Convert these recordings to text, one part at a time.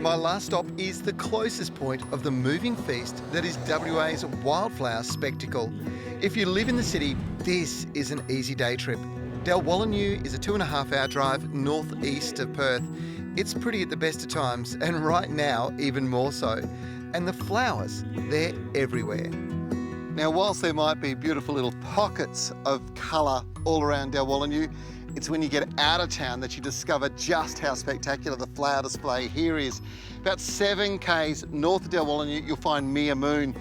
My last stop is the closest point of the moving feast that is WA's wildflower spectacle. If you live in the city, this is an easy day trip. Dalwallinu is a 2.5-hour drive northeast of Perth. It's pretty at the best of times, and right now even more so. And the flowers, they're everywhere. Now, whilst there might be beautiful little pockets of colour all around Dalwallinu, it's when you get out of town that you discover just how spectacular the flower display here is. About 7 k's north of Dalwallinu, you'll find Mere Moon.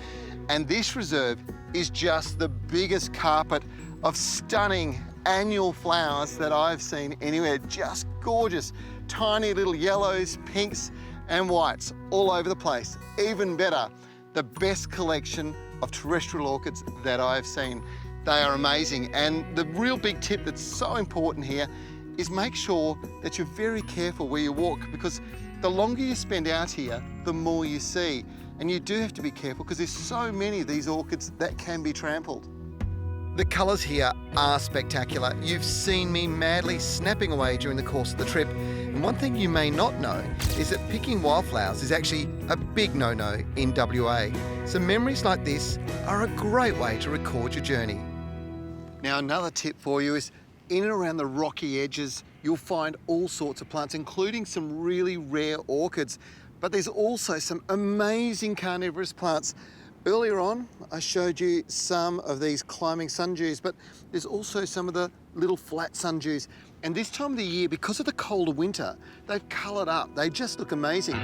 And this reserve is just the biggest carpet of stunning annual flowers that I've seen anywhere. Just gorgeous. Tiny little yellows, pinks and whites all over the place. Even better, the best collection of terrestrial orchids that I've seen. They are amazing, and the real big tip that's so important here is make sure that you're very careful where you walk, because the longer you spend out here, the more you see. And you do have to be careful because there's so many of these orchids that can be trampled. The colours here are spectacular. You've seen me madly snapping away during the course of the trip. And one thing you may not know is that picking wildflowers is actually a big no-no in WA. So memories like this are a great way to record your journey. Now, another tip for you is in and around the rocky edges, you'll find all sorts of plants, including some really rare orchids. But there's also some amazing carnivorous plants. Earlier on, I showed you some of these climbing sundews, but there's also some of the little flat sundews. And this time of the year, because of the colder winter, they've coloured up. They just look amazing.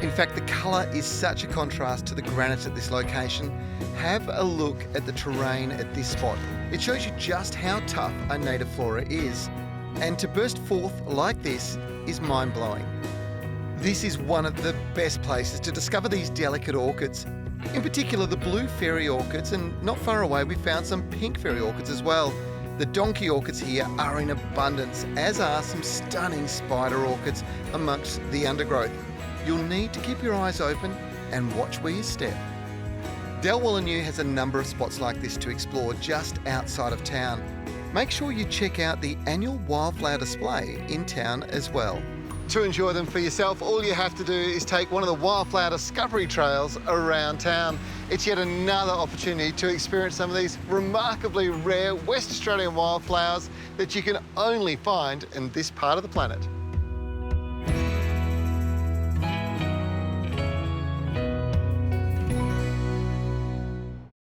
In fact, the colour is such a contrast to the granite at this location. Have a look at the terrain at this spot. It shows you just how tough a native flora is. And to burst forth like this is mind-blowing. This is one of the best places to discover these delicate orchids. In particular, the blue fairy orchids, and not far away we found some pink fairy orchids as well. The donkey orchids here are in abundance, as are some stunning spider orchids amongst the undergrowth. You'll need to keep your eyes open and watch where you step. Dalwallinu has a number of spots like this to explore just outside of town. Make sure you check out the annual wildflower display in town as well. To enjoy them for yourself, all you have to do is take one of the wildflower discovery trails around town. It's yet another opportunity to experience some of these remarkably rare West Australian wildflowers that you can only find in this part of the planet.